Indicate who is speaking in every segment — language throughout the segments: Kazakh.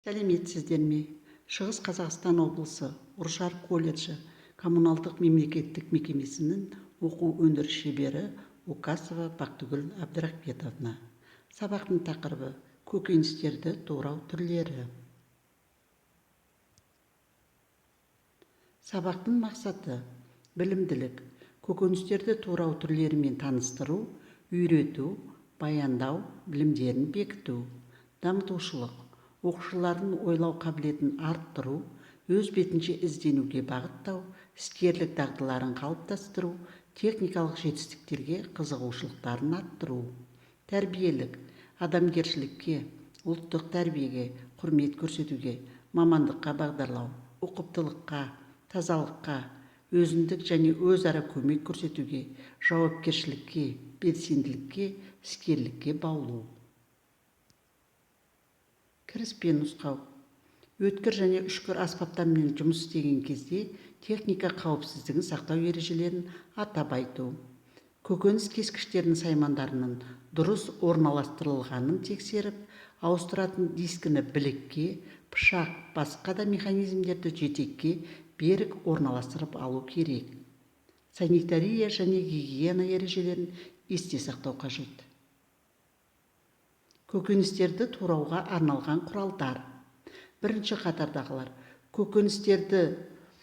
Speaker 1: Сәлеметсіздер ме? Шығыс Қазақстан облысы Ұршар колледжі коммуналдық мемлекеттік мекемесінің оқу өндіріс шебері Укасова Бақтыгүл Әбдірахметовна. Сабақтың тақырыбы көкөністерді турау түрлері. Сабақтың мақсаты білімділік, көкөністерді турау түрлерімен таныстыру, үйрету, баяндау, білімдерін бекіту. Дамытушылық, оқушылардың ойлау қабілетін арттыру, өз бетінше ізденуге бағыттау, іскерлік дағдыларын қалыптастыру, техникалық жетістіктерге қызығушылықтарын арттыру. Тәрбиелік, адамгершілікке, ұлттық тәрбиеге, құрмет көрсетуге, мамандыққа бағдарлау, ұқыптылыққа, тазалыққа, өзіндік және өзара көмек көрсетуге, жауапкершілікке, белсенділікке, іскерлікке баулу. Кіріспе нұсқау. Өткір және үшкір аспаптармен жұмыс істеген кезде техника қауіпсіздігін сақтау ережелерін атап айту. Көкөніс кескіштерінің саймандарының дұрыс орналастырылғанын тексеріп, ауыстыратын дискіні білікке, пышақ, басқа да механизмдерді жетекке берік орналастырып алу керек. Санитария және гигиена ережелерін есте сақтау қажет. Көкөністерді турауға арналған құралдар. Бірінші қатардағылар көкөністерді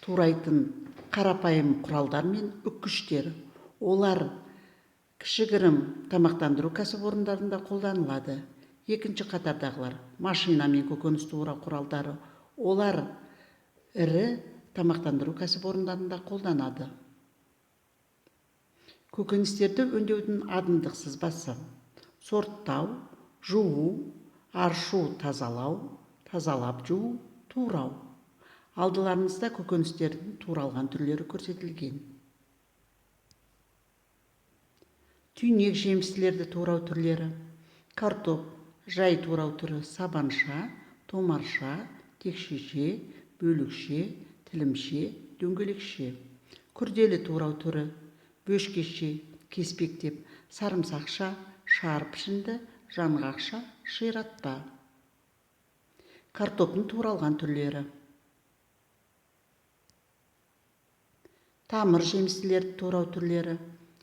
Speaker 1: турайтын қарапайым құралдар мен үккіштер. Олар кішігірім тамақтандыру кәсіпорындарында қолданылады. Екінші қатардағылар машина мен көкөніс турау құралдары. Олар ірі тамақтандыру кәсіпорындарында қолданады. Көкөністерді өңдеудің адымдық сызбасы: сорттау, жуу, аршу, тазалау, тазалап жуу, турау. Алдыларыңызда көкөністердің туралған түрлері көрсетілген. Түйнек жемістілерді турау түрлері: картоп, жай турау түрі: сабанша, томарша, текшеше, бөлікше, тілімше, дөңгелекше. Күрделі турау түрі: бөшкеше, кеспектеп, сарымсақша, шар пішінді, жаңғақша, ширатпа. Картоптың туралған түрлері: тамыр жемістілерді турау түрлері: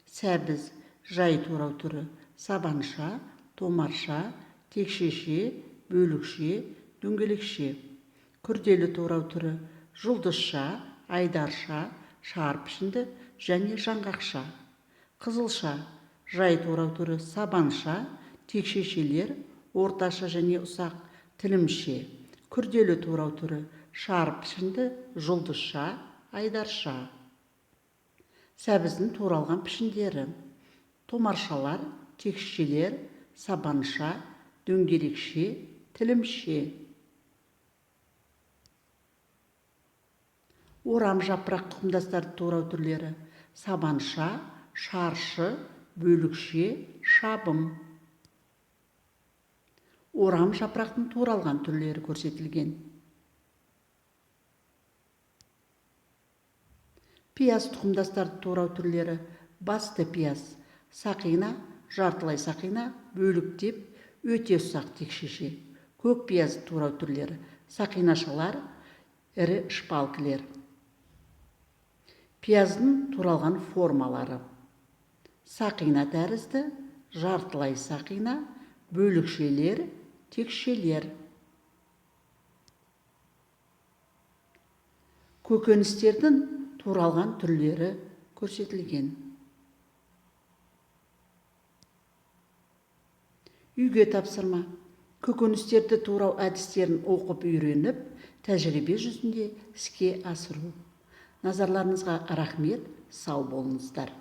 Speaker 1: сәбіз, жай турау түрі: сабанша, томарша, текшеше, бөлікше, дөңгелекше. Күрделі турау түрі: жұлдызша, айдарша, шар пішінді және жаңғақша. Қызылша, жай турау түрі: сабанша, текшешелер, орташа және ұсақ, тілімше. Күрделі турау түрі: шар пішінді, жұлдызша, айдарша. Сәбіздің туралған пішіндері: томаршалар, текшешелер, сабанша, дөңгелекше, тілімше. Орам жапырақ тұқымдастарды турау түрлері: сабанша, шаршы, бөлікше, шабым. Орам жапырақтың туралған түрлері көрсетілген. Пияз тұқымдастарды турау түрлері: басты пияз, сақина, жартылай сақина, бөліктеп, өте ұсақ текшеше. Көк пияз турау түрлері: сақинашалар, ірі шпалкілер. Пияздың туралған формалары: сақина тәрізді, жартылай сақина, бөлікшелер, текшелер. Көкөністердің туралған түрлері көрсетілген. Үйге тапсырма: көкөністерді турау әдістерін оқып үйреніп, тәжірибе жүзінде іске асыру. Назарларыңызға рахмет, сау болыңыздар.